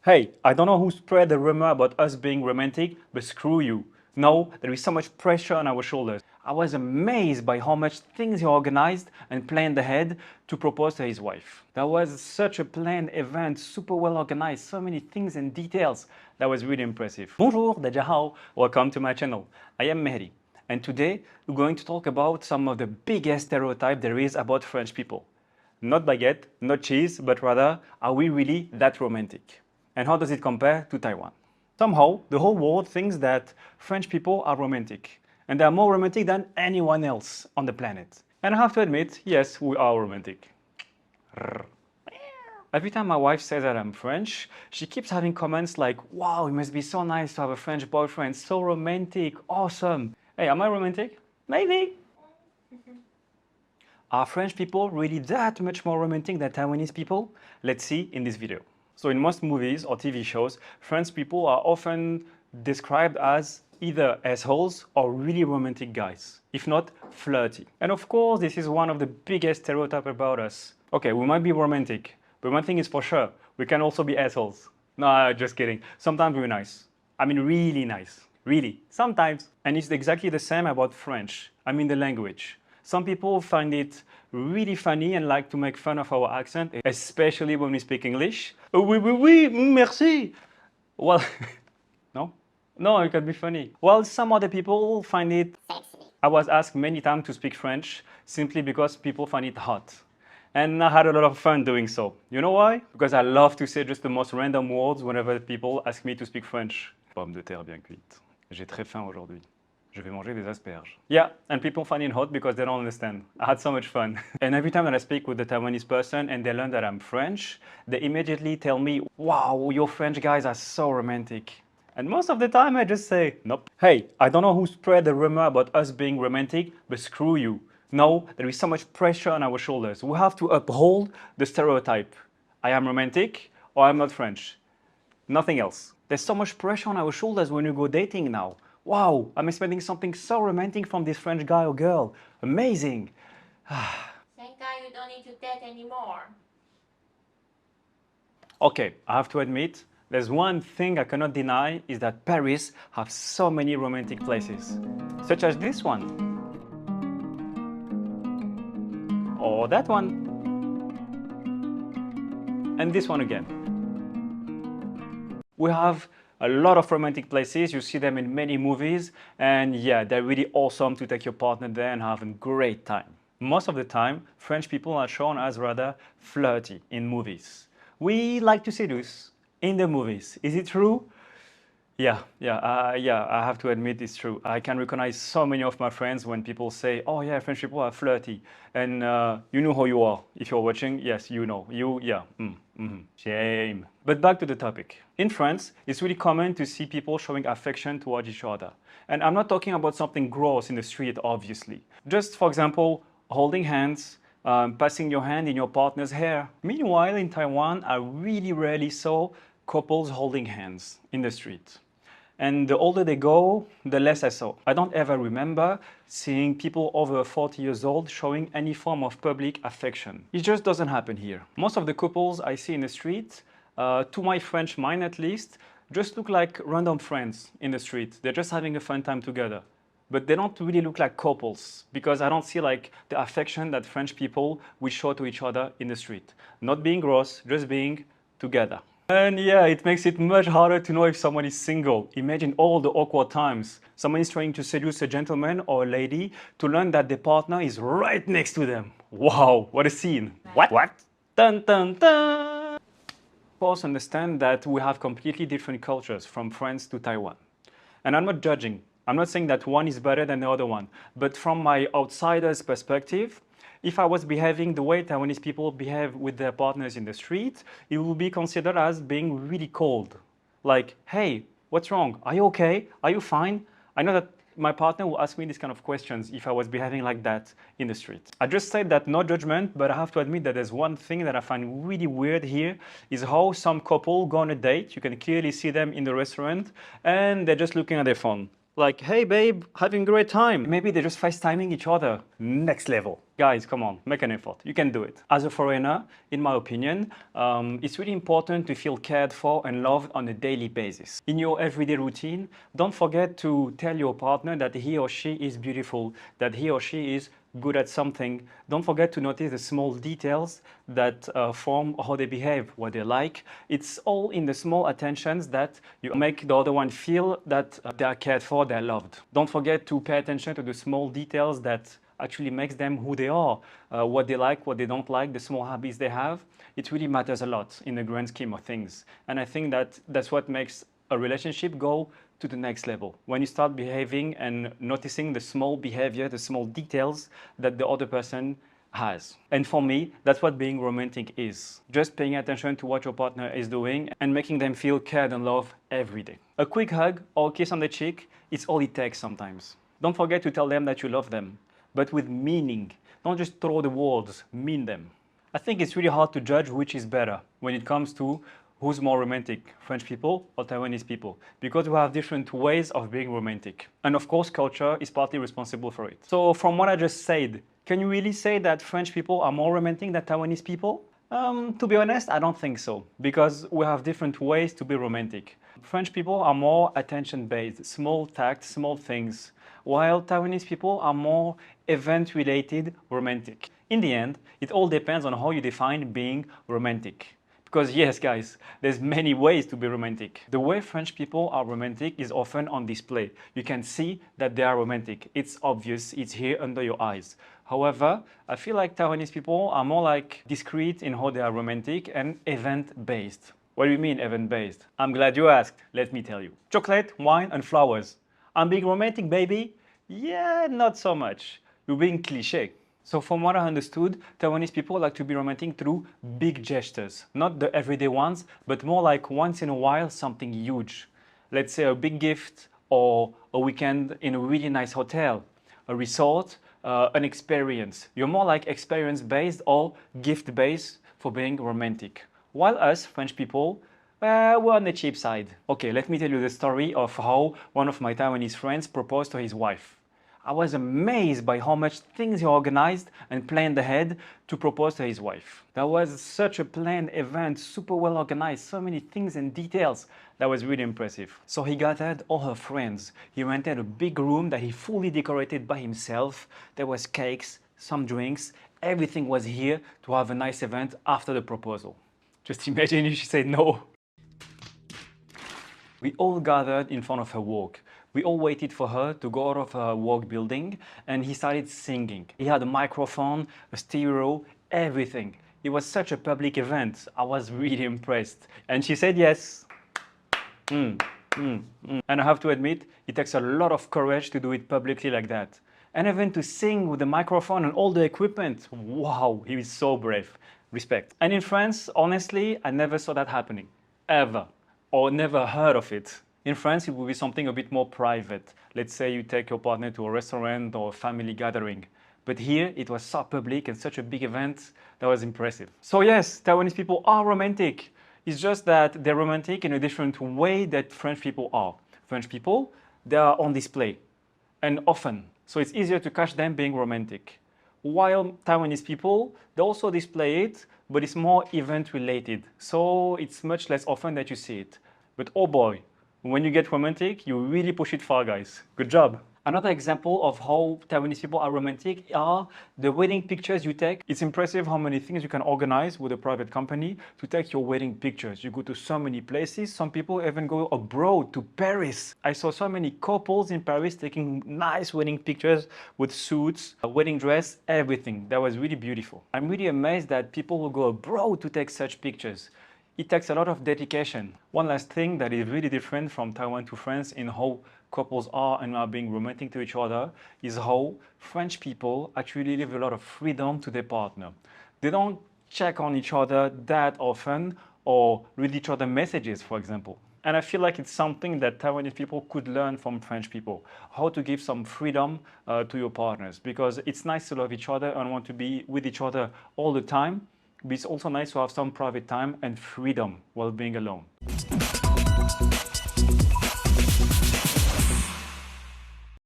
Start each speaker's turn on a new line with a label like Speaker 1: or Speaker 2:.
Speaker 1: Hey, I don't know who spread the rumor about us being romantic, but screw you. No, there is so much pressure on our shoulders. I was amazed by how much things he organized and planned ahead to propose to his wife. That was such a planned event, super well organized, so many things and details. That was really impressive. Bonjour, Dajahao, welcome to my channel. I am Mehdi, and today we're going to talk about some of the biggest stereotypes there is about French people. Not baguette, not cheese, but rather, are we really that romantic? And how does it compare to Taiwan? Somehow, the whole world thinks that French people are romantic, and they are more romantic than anyone else on the planet. And I have to admit, yes, we are romantic. Every time my wife says that I'm French, she keeps having comments like, wow, it must be so nice to have a French boyfriend, so romantic, awesome. Hey, am I romantic? Maybe. Are French people really that much more romantic than Taiwanese people? Let's see in this video. So in most movies or TV shows, French people are often described as either assholes or really romantic guys, if not flirty. And of course, this is one of the biggest stereotypes about us. Okay, we might be romantic, but one thing is for sure, we can also be assholes. No, just kidding. Sometimes we're nice. I mean, really nice. Really, sometimes. And it's exactly the same about French. I mean, the language. Some people find it really funny and like to make fun of our accent, especially when we speak English. Oh, oui, oui, oui, merci. Well, no? No, it can be funny. Well, some other people find it sexy. I was asked many times to speak French simply because people find it hot. And I had a lot of fun doing so. You know why? Because I love to say just the most random words whenever people ask me to speak French. Pommes de terre bien cuites. J'ai très faim aujourd'hui. Je vais manger des asperges. Yeah, and people find it hot because they don't understand. I had so much fun. And every time that I speak with a Taiwanese person and they learn that I'm French, they immediately tell me, wow, your French guys are so romantic. And most of the time I just say, nope. Hey, I don't know who spread the rumor about us being romantic, but screw you. No, there is so much pressure on our shoulders. We have to uphold the stereotype. I am romantic or I'm not French. Nothing else. There's so much pressure on our shoulders when we go dating now. Wow, I'm expecting something so romantic from this French guy or girl. Amazing.
Speaker 2: Thank God you don't need to date anymore.
Speaker 1: Okay, I have to admit, there's one thing I cannot deny is that Paris has so many romantic places, such as this one, or that one, and this one again. We have a lot of romantic places. You see them in many movies, and yeah, they're really awesome to take your partner there and have a great time. Most of the time, French people are shown as rather flirty in movies. We like to seduce in the movies. Is it true? Yeah, I have to admit it's true. I can recognize so many of my friends when people say, oh yeah, French people are flirty. And you know who you are. If you're watching, yes, you know. Shame. But back to the topic. In France, it's really common to see people showing affection towards each other. And I'm not talking about something gross in the street, obviously. Just, for example, holding hands, passing your hand in your partner's hair. Meanwhile, in Taiwan, I really rarely saw couples holding hands in the street. And the older they go, the less I saw. I don't ever remember seeing people over 40 years old showing any form of public affection. It just doesn't happen here. Most of the couples I see in the street, to my French mind at least, just look like random friends in the street. They're just having a fun time together. But they don't really look like couples because I don't see like the affection that French people will show to each other in the street. Not being gross, just being together. And yeah, it makes it much harder to know if someone is single. Imagine all the awkward times. Someone is trying to seduce a gentleman or a lady to learn that their partner is right next to them. Wow, what a scene. What? Dun dun dun! Of course, understand that we have completely different cultures from France to Taiwan. And I'm not judging. I'm not saying that one is better than the other one. But from my outsider's perspective, if I was behaving the way Taiwanese people behave with their partners in the street, it would be considered as being really cold. Like, hey, what's wrong? Are you okay? Are you fine? I know that my partner will ask me these kind of questions if I was behaving like that in the street. I just said that no judgment, but I have to admit that there's one thing that I find really weird here is how some couple go on a date. You can clearly see them in the restaurant and they're just looking at their phone. Like, hey babe, having a great time. Maybe they're just FaceTiming each other. Next level. Guys, come on, make an effort. You can do it. As a foreigner, in my opinion, it's really important to feel cared for and loved on a daily basis. In your everyday routine, don't forget to tell your partner that he or she is beautiful, that he or she is good at something. Don't forget to notice the small details that form how they behave, what they like. It's all in the small attentions that you make the other one feel that they are cared for, they're loved. Don't forget to pay attention to the small details that actually makes them who they are, what they like, what they don't like, the small habits they have. It really matters a lot in the grand scheme of things. And I think that that's what makes a relationship go to the next level. When you start behaving and noticing the small behavior, the small details that the other person has. And for me, that's what being romantic is. Just paying attention to what your partner is doing and making them feel cared and loved every day. A quick hug or a kiss on the cheek, it's all it takes sometimes. Don't forget to tell them that you love them, but with meaning. Don't just throw the words, mean them. I think it's really hard to judge which is better when it comes to who's more romantic, French people or Taiwanese people, because we have different ways of being romantic. And of course, culture is partly responsible for it. So from what I just said, can you really say that French people are more romantic than Taiwanese people? To be honest, I don't think so, because we have different ways to be romantic. French people are more attention-based, small tact, small things, while Taiwanese people are more event-related romantic. In the end, it all depends on how you define being romantic. Because yes, guys, there's many ways to be romantic. The way French people are romantic is often on display. You can see that they are romantic. It's obvious, it's here under your eyes. However, I feel like Taiwanese people are more like discreet in how they are romantic and event-based. What do you mean event-based? I'm glad you asked. Let me tell you. Chocolate, wine, and flowers. I'm being romantic, baby? Yeah, not so much. You're being cliché. So from what I understood, Taiwanese people like to be romantic through big gestures. Not the everyday ones, but more like once in a while something huge. Let's say a big gift or a weekend in a really nice hotel, a resort, an experience. You're more like experience-based or gift-based for being romantic. While us, French people, we're on the cheap side. Okay, let me tell you the story of how one of my Taiwanese friends proposed to his wife. I was amazed by how much things he organized and planned ahead to propose to his wife. That was such a planned event, super well organized, so many things and details. That was really impressive. So he gathered all her friends. He rented a big room that he fully decorated by himself. There was cakes, some drinks, everything was here to have a nice event after the proposal. Just imagine if she said no. We all gathered in front of her work. We all waited for her to go out of her work building, and he started singing. He had a microphone, a stereo, everything. It was such a public event. I was really impressed. And she said yes. And I have to admit, it takes a lot of courage to do it publicly like that. And even to sing with the microphone and all the equipment. Wow, he is so brave. Respect. And in France, honestly, I never saw that happening. Ever. Or never heard of it. In France, it would be something a bit more private. Let's say you take your partner to a restaurant or a family gathering. But here, it was so public and such a big event that was impressive. So yes, Taiwanese people are romantic. It's just that they're romantic in a different way that French people are. French people, they are on display, and often. So it's easier to catch them being romantic. While Taiwanese people, they also display it, but it's more event related. So it's much less often that you see it. But oh boy, when you get romantic, you really push it far, guys. Good job. Another example of how Taiwanese people are romantic are the wedding pictures you take. It's impressive how many things you can organize with a private company to take your wedding pictures. You go to so many places. Some people even go abroad to Paris. I saw so many couples in Paris taking nice wedding pictures with suits, a wedding dress, everything. That was really beautiful. I'm really amazed that people will go abroad to take such pictures. It takes a lot of dedication. One last thing that is really different from Taiwan to France in how couples are and are being romantic to each other is how French people actually leave a lot of freedom to their partner. They don't check on each other that often or read each other messages, for example. And I feel like it's something that Taiwanese people could learn from French people, how to give some freedom to your partners, because it's nice to love each other and want to be with each other all the time. But it's also nice to have some private time and freedom while being alone.